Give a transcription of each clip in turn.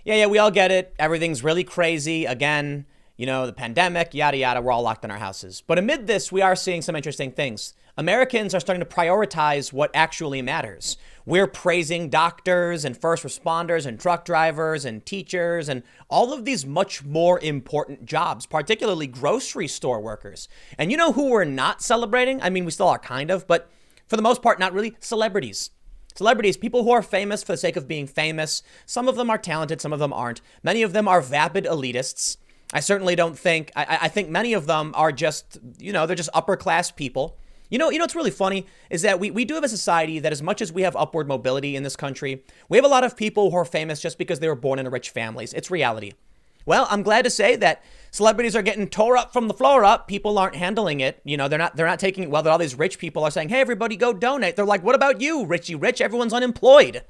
Yeah, we all get it. Everything's really crazy. Again, the pandemic, yada, yada. We're all locked in our houses. But amid this, we are seeing some interesting things. Americans are starting to prioritize what actually matters. We're praising doctors and first responders and truck drivers and teachers and all of these much more important jobs, particularly grocery store workers. And you know who we're not celebrating? I mean, we still are kind of, but for the most part, not really. Celebrities. Celebrities, people who are famous for the sake of being famous. Some of them are talented, some of them aren't. Many of them are vapid elitists. I certainly don't think, I think many of them are just, they're just upper class people. What's really funny is that we do have a society that, as much as we have upward mobility in this country, we have a lot of people who are famous just because they were born into rich families. It's reality. Well, I'm glad to say that celebrities are getting tore up from the floor up. People aren't handling it. They're not taking it well. That all these rich people are saying, hey, everybody go donate. They're like, what about you, Richie Rich? Everyone's unemployed.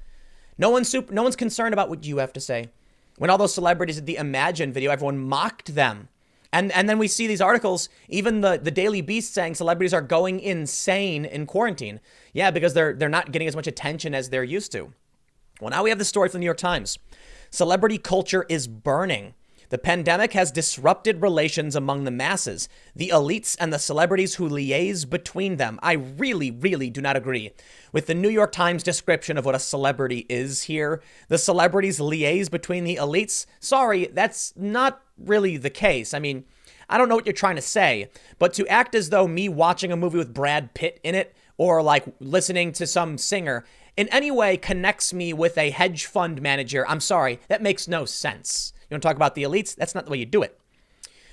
No one's concerned about what you have to say. When all those celebrities did the Imagine video, everyone mocked them. And then we see these articles, even the Daily Beast saying celebrities are going insane in quarantine. Yeah, because they're not getting as much attention as they're used to. Well, now we have the story from the New York Times. Celebrity culture is burning. The pandemic has disrupted relations among the masses, the elites and the celebrities who liaise between them. I really, really do not agree with the New York Times description of what a celebrity is here. The celebrities liaise between the elites. Sorry, that's not really the case. I mean, I don't know what you're trying to say, but to act as though me watching a movie with Brad Pitt in it or like listening to some singer in any way connects me with a hedge fund manager, I'm sorry, that makes no sense. You want to talk about the elites? That's not the way you do it.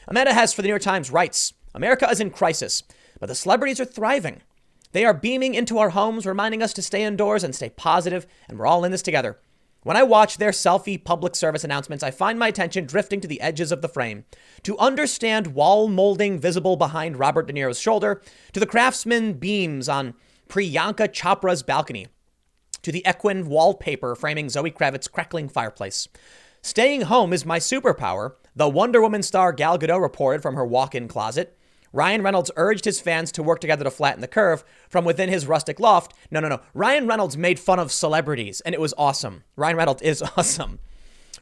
Amanda Hess for the New York Times writes, America is in crisis, but the celebrities are thriving. They are beaming into our homes, reminding us to stay indoors and stay positive, and we're all in this together. When I watch their selfie public service announcements, I find my attention drifting to the edges of the frame. To understand wall molding visible behind Robert De Niro's shoulder, to the craftsman beams on Priyanka Chopra's balcony, to the equine wallpaper framing Zoe Kravitz's crackling fireplace. Staying home is my superpower, the Wonder Woman star Gal Gadot reported from her walk-in closet. Ryan Reynolds urged his fans to work together to flatten the curve from within his rustic loft. No. Ryan Reynolds made fun of celebrities, and it was awesome. Ryan Reynolds is awesome.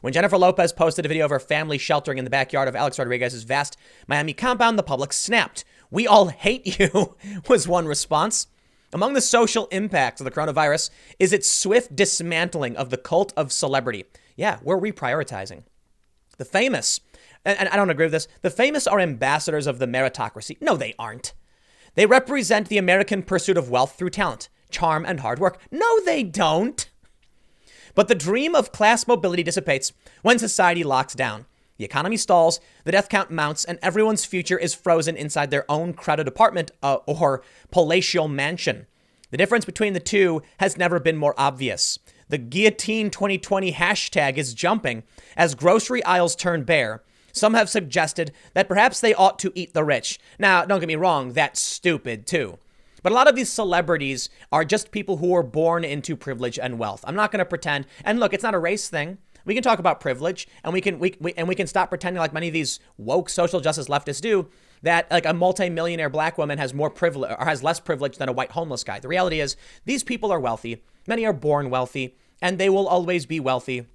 When Jennifer Lopez posted a video of her family sheltering in the backyard of Alex Rodriguez's vast Miami compound, the public snapped. We all hate you, was one response. Among the social impacts of the coronavirus is its swift dismantling of the cult of celebrity. Yeah, we're reprioritizing. The famous, and I don't agree with this, the famous are ambassadors of the meritocracy. No, they aren't. They represent the American pursuit of wealth through talent, charm, and hard work. No, they don't. But the dream of class mobility dissipates when society locks down. The economy stalls, the death count mounts, and everyone's future is frozen inside their own crowded apartment or palatial mansion. The difference between the two has never been more obvious. The guillotine 2020 hashtag is jumping as grocery aisles turn bare. Some have suggested that perhaps they ought to eat the rich. Now, don't get me wrong, that's stupid too. But a lot of these celebrities are just people who were born into privilege and wealth. I'm not going to pretend. And look, it's not a race thing. We can talk about privilege, and we can stop pretending like many of these woke social justice leftists do that like a multi-millionaire black woman has more privilege or has less privilege than a white homeless guy. The reality is these people are wealthy. Many are born wealthy, and they will always be wealthy.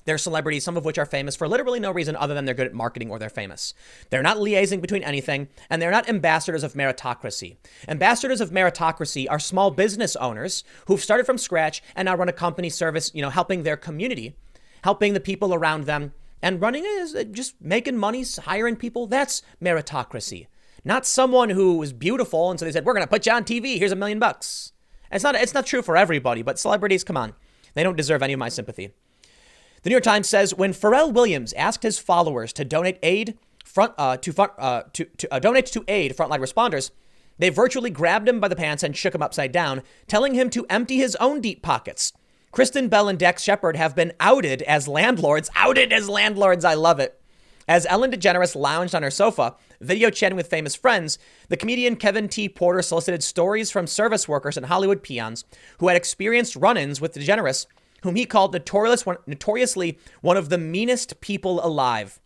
They're celebrities, some of which are famous for literally no reason other than they're good at marketing or they're famous. They're not liaising between anything, and they're not ambassadors of meritocracy. Ambassadors of meritocracy are small business owners who've started from scratch and now run a company service, helping their community, helping the people around them, and running is just making money, hiring people. That's meritocracy. Not someone who is beautiful, and so they said, we're going to put you on TV. Here's $1 million. It's not true for everybody, but celebrities, come on. They don't deserve any of my sympathy. The New York Times says when Pharrell Williams asked his followers to donate to aid frontline responders, they virtually grabbed him by the pants and shook him upside down, telling him to empty his own deep pockets. Kristen Bell and Dax Shepard have been outed as landlords. Outed as landlords. I love it. As Ellen DeGeneres lounged on her sofa, video chatting with famous friends, the comedian Kevin T. Porter solicited stories from service workers and Hollywood peons who had experienced run-ins with DeGeneres, whom he called notoriously one of the meanest people alive.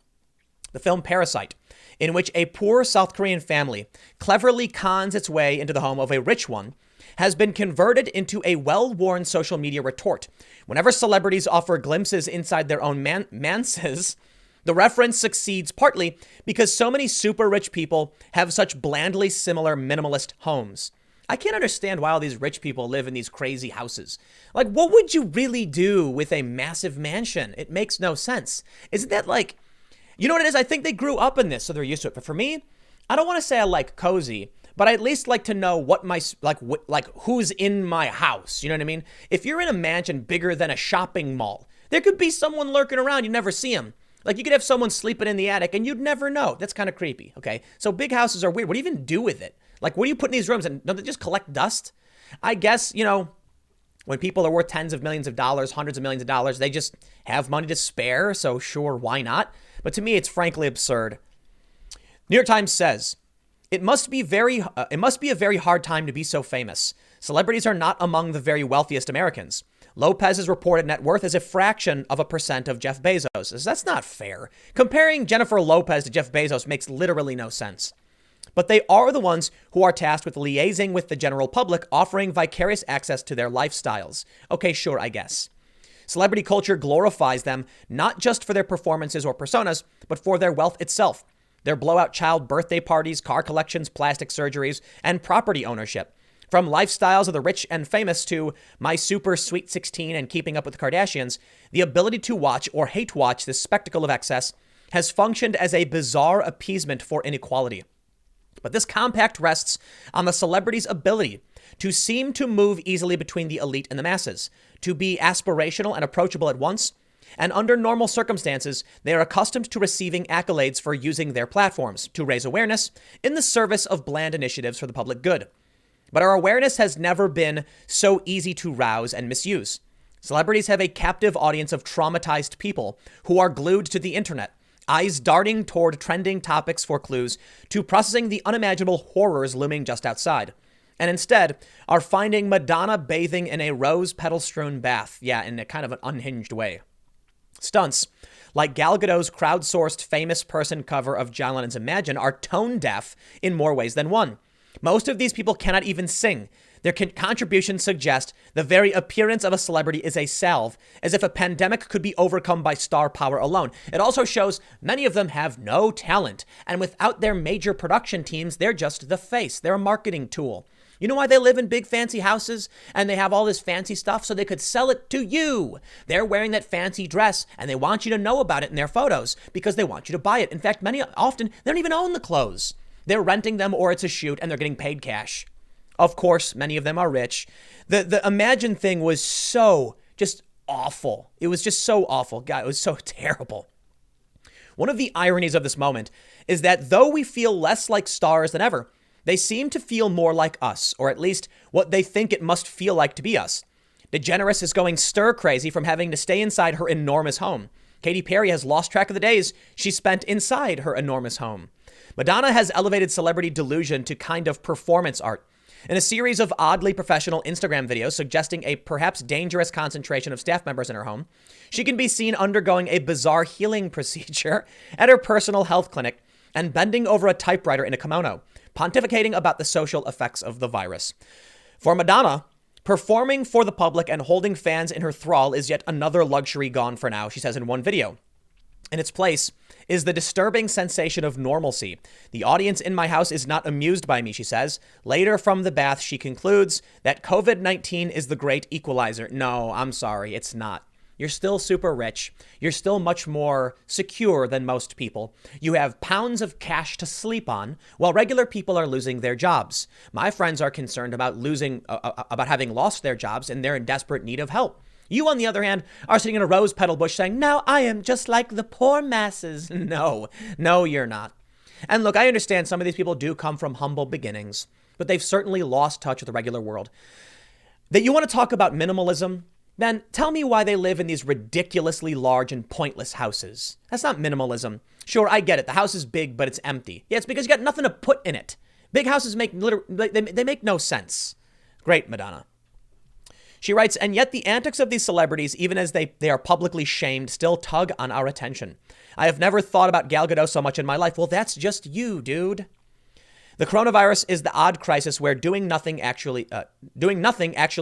The film Parasite, in which a poor South Korean family cleverly cons its way into the home of a rich one, has been converted into a well-worn social media retort. Whenever celebrities offer glimpses inside their own manses, the reference succeeds partly because so many super rich people have such blandly similar minimalist homes. I can't understand why all these rich people live in these crazy houses. Like, what would you really do with a massive mansion? It makes no sense. Isn't that like, you know what it is? I think they grew up in this, so they're used to it. But for me, I don't want to say I like cozy, but I at least like to know what my, like who's in my house. You know what I mean? If you're in a mansion bigger than a shopping mall, there could be someone lurking around. You never see them. Like, you could have someone sleeping in the attic and you'd never know. That's kind of creepy, okay? So big houses are weird. What do you even do with it? Like, what do you put in these rooms? And don't they just collect dust? I guess, you know, when people are worth tens of millions of dollars, hundreds of millions of dollars, they just have money to spare. So sure, why not? But to me, it's frankly absurd. New York Times says, it must be a very hard time to be so famous. Celebrities are not among the very wealthiest Americans. Lopez's reported net worth is a fraction of a percent of Jeff Bezos'. That's not fair. Comparing Jennifer Lopez to Jeff Bezos makes literally no sense. But they are the ones who are tasked with liaising with the general public, offering vicarious access to their lifestyles. Okay, sure, I guess. Celebrity culture glorifies them not just for their performances or personas, but for their wealth itself. Their blowout child birthday parties, car collections, plastic surgeries, and property ownership. From lifestyles of the rich and famous to My Super Sweet 16 and Keeping Up with the Kardashians, the ability to watch or hate watch this spectacle of excess has functioned as a bizarre appeasement for inequality. But this compact rests on the celebrity's ability to seem to move easily between the elite and the masses, to be aspirational and approachable at once. And under normal circumstances, they are accustomed to receiving accolades for using their platforms to raise awareness in the service of bland initiatives for the public good. But our awareness has never been so easy to rouse and misuse. Celebrities have a captive audience of traumatized people who are glued to the internet, eyes darting toward trending topics for clues to processing the unimaginable horrors looming just outside. And instead are finding Madonna bathing in a rose petal-strewn bath. Yeah, in a kind of an unhinged way. Stunts like Gal Gadot's crowdsourced famous person cover of John Lennon's Imagine are tone deaf in more ways than one. Most of these people cannot even sing. Their contributions suggest the very appearance of a celebrity is a salve, as if a pandemic could be overcome by star power alone. It also shows many of them have no talent, and without their major production teams, they're just the face. They're a marketing tool. You know why they live in big fancy houses and they have all this fancy stuff? So they could sell it to you. They're wearing that fancy dress and they want you to know about it in their photos because they want you to buy it. In fact, often they don't even own the clothes. They're renting them or it's a shoot and they're getting paid cash. Of course, many of them are rich. The Imagine thing was so just awful. It was just so awful. God, it was so terrible. One of the ironies of this moment is that though we feel less like stars than ever, they seem to feel more like us, or at least what they think it must feel like to be us. DeGeneres is going stir crazy from having to stay inside her enormous home. Katy Perry has lost track of the days she spent inside her enormous home. Madonna has elevated celebrity delusion to kind of performance art. In a series of oddly professional Instagram videos suggesting a perhaps dangerous concentration of staff members in her home, she can be seen undergoing a bizarre healing procedure at her personal health clinic and bending over a typewriter in a kimono, pontificating about the social effects of the virus. For Madonna, performing for the public and holding fans in her thrall is yet another luxury gone for now, she says in one video. In its place is the disturbing sensation of normalcy. The audience in my house is not amused by me, she says. Later from the bath, she concludes that COVID-19 is the great equalizer. No, I'm sorry, it's not. You're still super rich. You're still much more secure than most people. You have pounds of cash to sleep on, while regular people are losing their jobs. My friends are concerned about about having lost their jobs, and they're in desperate need of help. You, on the other hand, are sitting in a rose petal bush saying, now I am just like the poor masses. No, you're not. And look, I understand some of these people do come from humble beginnings, but they've certainly lost touch with the regular world. That you want to talk about minimalism? Then tell me why they live in these ridiculously large and pointless houses. That's not minimalism. Sure, I get it. The house is big, but it's empty. Yeah, it's because you got nothing to put in it. Big houses make they make no sense. Great, Madonna. She writes, and yet the antics of these celebrities, even as they are publicly shamed, still tug on our attention. I have never thought about Gal Gadot so much in my life. Well, that's just you, dude. The coronavirus is the odd crisis where doing nothing actually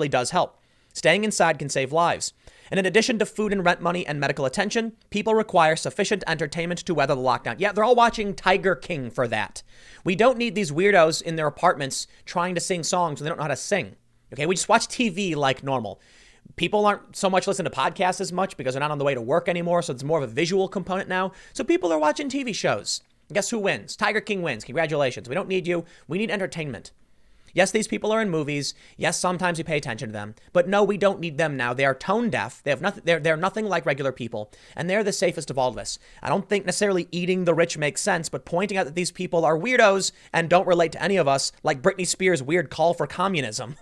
does help. Staying inside can save lives. And in addition to food and rent money and medical attention, people require sufficient entertainment to weather the lockdown. Yeah, they're all watching Tiger King for that. We don't need these weirdos in their apartments trying to sing songs when they don't know how to sing. Okay, we just watch TV like normal. People aren't so much listening to podcasts as much because they're not on the way to work anymore, so it's more of a visual component now. So people are watching TV shows. Guess who wins? Tiger King wins. Congratulations. We don't need you. We need entertainment. Yes, these people are in movies. Yes, sometimes we pay attention to them. But no, we don't need them now. They are tone deaf. They have nothing. They're nothing like regular people, and they're the safest of all of us. I don't think necessarily eating the rich makes sense, but pointing out that these people are weirdos and don't relate to any of us, like Britney Spears' weird call for communism.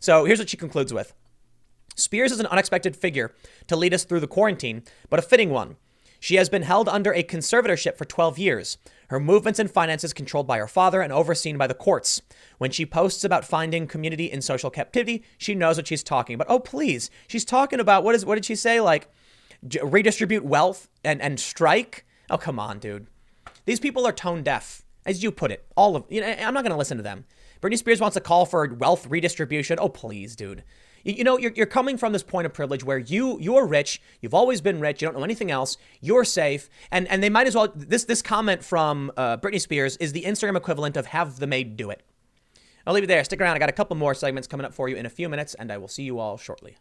So here's what she concludes with. Spears is an unexpected figure to lead us through the quarantine, but a fitting one. She has been held under a conservatorship for 12 years. Her movements and finances controlled by her father and overseen by the courts. When she posts about finding community in social captivity, she knows what she's talking about. Oh, please. She's talking about, what did she say? Like, redistribute wealth and strike? Oh, come on, dude. These people are tone deaf, as you put it. I'm not going to listen to them. Britney Spears wants to call for wealth redistribution. Oh, please, dude. You're coming from this point of privilege where you're rich. You've always been rich. You don't know anything else. You're safe. And they might as well. This comment from Britney Spears is the Instagram equivalent of have the maid do it. I'll leave it there. Stick around. I got a couple more segments coming up for you in a few minutes, and I will see you all shortly.